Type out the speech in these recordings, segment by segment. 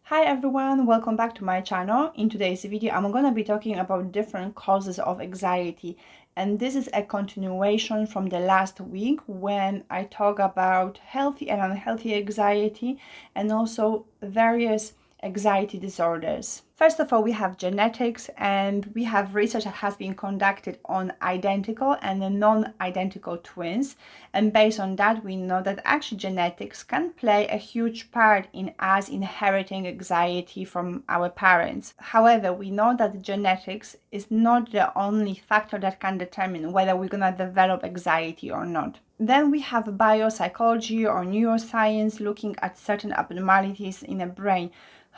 Hi everyone, welcome back to my channel. In today's video, I'm going to be talking about different causes of anxiety. And this is a continuation from the last week when I talk about healthy and unhealthy anxiety and also various anxiety disorders. First of all, we have genetics, and we have research that has been conducted on identical and non-identical twins. And based on that, we know that actually genetics can play a huge part in us inheriting anxiety from our parents. However, we know that genetics is not the only factor that can determine whether we're going to develop anxiety or not. Then we have biopsychology or neuroscience looking at certain abnormalities in the brain.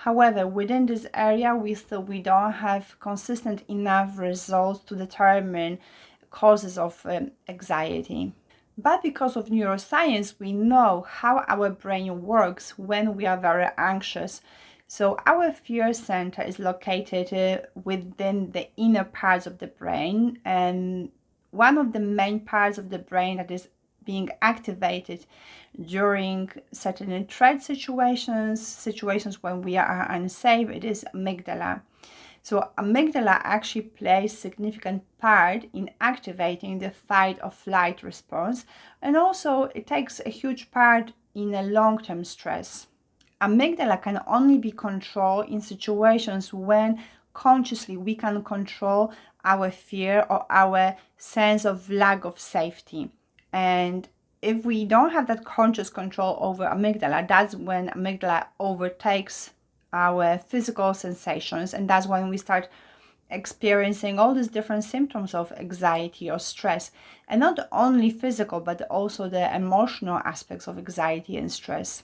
However, within this area, we don't have consistent enough results to determine causes of anxiety. But because of neuroscience, we know how our brain works when we are very anxious. So our fear center is located within the inner parts of the brain, and one of the main parts of the brain that is being activated during certain threat situations when we are unsafe, it is amygdala. So amygdala actually plays a significant part in activating the fight or flight response, and also it takes a huge part in a long-term stress. Amygdala can only be controlled in situations when consciously we can control our fear or our sense of lack of safety. And if we don't have that conscious control over amygdala, that's when amygdala overtakes our physical sensations, and that's when we start experiencing all these different symptoms of anxiety or stress, and not only physical but also the emotional aspects of anxiety and stress.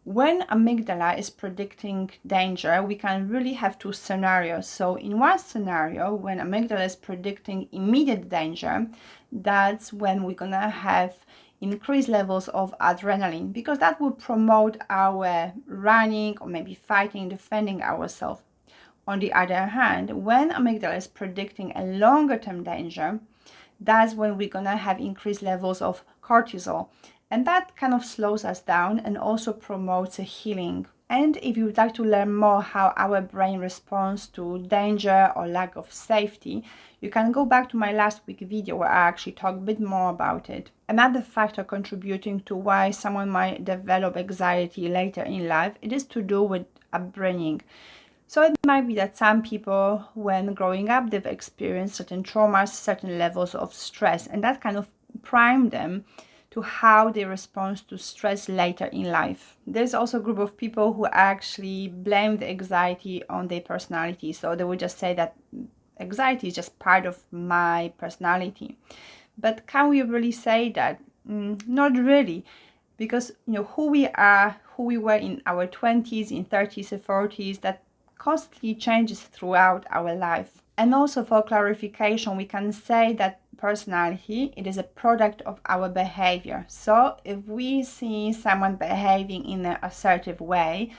When amygdala is predicting danger, we can really have two scenarios. So in one scenario, when amygdala is predicting immediate danger, that's when we're gonna have increased levels of adrenaline, because that will promote our running or maybe fighting, defending ourselves. On the other hand, when amygdala is predicting a longer term danger, that's when we're gonna have increased levels of cortisol, and that kind of slows us down and also promotes a healing. And if you would like to learn more how our brain responds to danger or lack of safety, you can go back to my last week video where I actually talk a bit more about it. Another factor contributing to why someone might develop anxiety later in life, it is to do with upbringing. So it might be that some people, when growing up, they've experienced certain traumas, certain levels of stress, and that kind of primed them to how they respond to stress later in life. There's also a group of people who actually blame the anxiety on their personality. So they would just say that anxiety is just part of my personality. But can we really say that? Not really, because who we are, who we were in our 20s, in 30s and 40s, that constantly changes throughout our life. And also, for clarification, we can say that personality, it is a product of our behavior. So if we see someone behaving in an assertive way,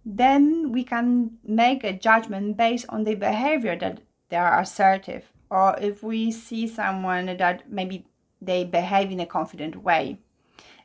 then we can make a judgment based on the behavior that they are assertive. Or if we see someone that maybe they behave in a confident way,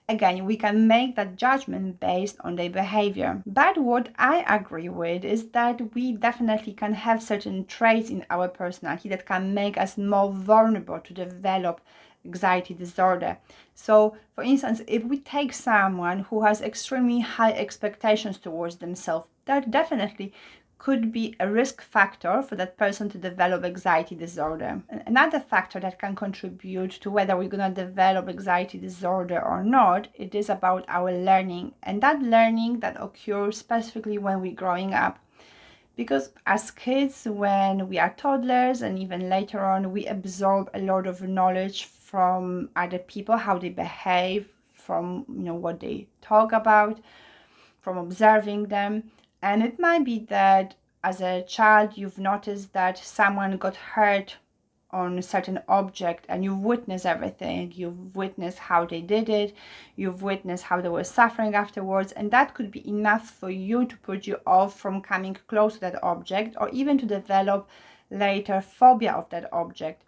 again, we can make that judgment based on their behavior. But what I agree with is that we definitely can have certain traits in our personality that can make us more vulnerable to develop anxiety disorder. So, for instance, if we take someone who has extremely high expectations towards themselves, that definitely could be a risk factor for that person to develop anxiety disorder. Another factor that can contribute to whether we're going to develop anxiety disorder or not, it is about our learning, and that learning that occurs specifically when we're growing up. Because as kids, when we are toddlers and even later on, we absorb a lot of knowledge from other people, how they behave, from what they talk about, from observing them. And it might be that as a child you've noticed that someone got hurt on a certain object, and you've witnessed everything. You've witnessed how they did it, you've witnessed how they were suffering afterwards, and that could be enough for you to put you off from coming close to that object, or even to develop later phobia of that object.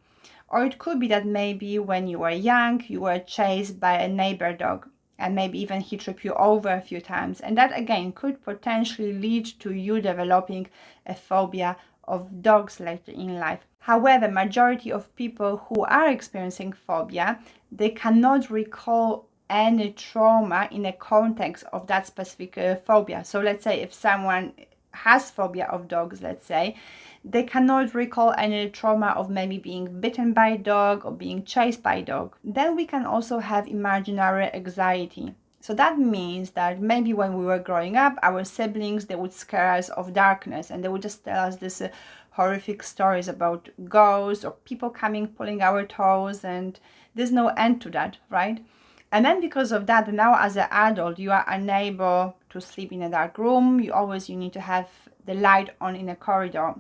Or it could be that maybe when you were young you were chased by a neighbor dog, and maybe even he tripped you over a few times. And that again could potentially lead to you developing a phobia of dogs later in life. However, majority of people who are experiencing phobia, they cannot recall any trauma in the context of that specific phobia. So let's say if someone has phobia of dogs, let's say, they cannot recall any trauma of maybe being bitten by a dog or being chased by a dog. Then we can also have imaginary anxiety. So that means that maybe when we were growing up, our siblings, they would scare us of darkness, and they would just tell us this horrific stories about ghosts or people coming, pulling our toes, and there's no end to that, right? And then because of that, now as an adult, you are unable to sleep in a dark room. You need to have the light on in a corridor.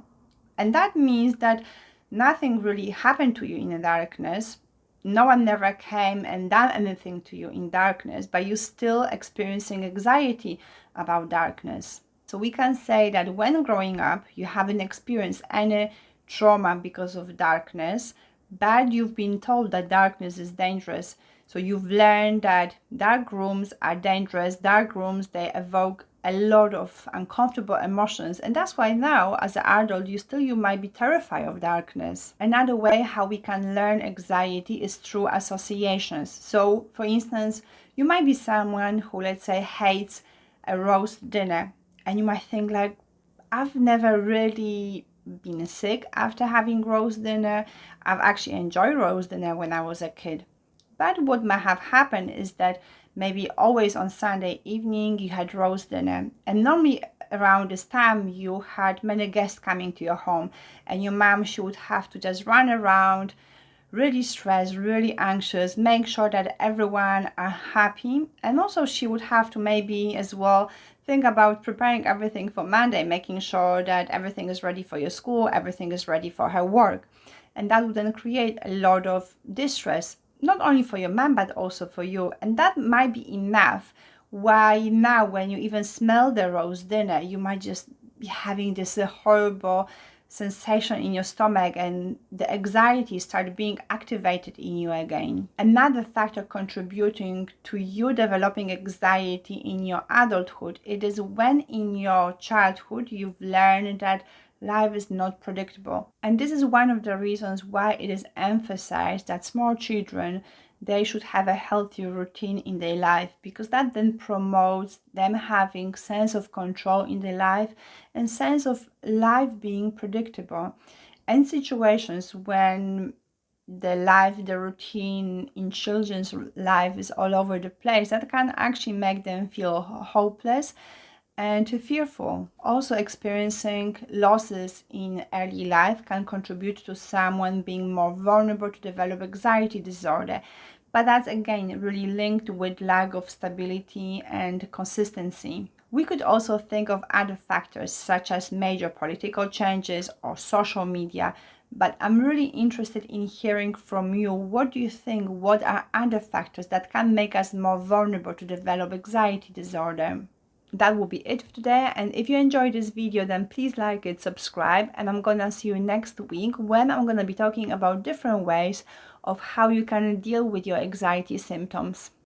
And that means that nothing really happened to you in the darkness. No one never came and done anything to you in darkness, but you're still experiencing anxiety about darkness. So we can say that when growing up, you haven't experienced any trauma because of darkness, but you've been told that darkness is dangerous. So you've learned that dark rooms are dangerous. Dark rooms, they evoke a lot of uncomfortable emotions, and that's why now as an adult you might be terrified of darkness. Another way how we can learn anxiety is through associations. So for instance, you might be someone who, let's say, hates a roast dinner, and you might think like, I've never really been sick after having roast dinner. I've actually enjoyed roast dinner when I was a kid. But what might have happened is that maybe always on Sunday evening you had roast dinner, and normally around this time you had many guests coming to your home, and your mom, she would have to just run around really stressed, really anxious, make sure that everyone are happy, and also she would have to maybe as well think about preparing everything for Monday, making sure that everything is ready for your school, everything is ready for her work. And that would then create a lot of distress, not only for your mom, but also for you. And that might be enough why now when you even smell the roast dinner, you might just be having this horrible sensation in your stomach, and the anxiety start being activated in you again. Another factor contributing to you developing anxiety in your adulthood, it is when in your childhood you've learned that life is not predictable. And this is one of the reasons why it is emphasized that small children, they should have a healthy routine in their life, because that then promotes them having sense of control in their life and sense of life being predictable. And situations when the routine in children's life is all over the place, that can actually make them feel hopeless and fearful. Also, experiencing losses in early life can contribute to someone being more vulnerable to develop anxiety disorder. But that's again really linked with lack of stability and consistency. We could also think of other factors such as major political changes or social media, but I'm really interested in hearing from you. What do you think? What are other factors that can make us more vulnerable to develop anxiety disorder? That will be it for today, and if you enjoyed this video, then please like it, subscribe, and I'm gonna see you next week when I'm gonna be talking about different ways of how you can deal with your anxiety symptoms.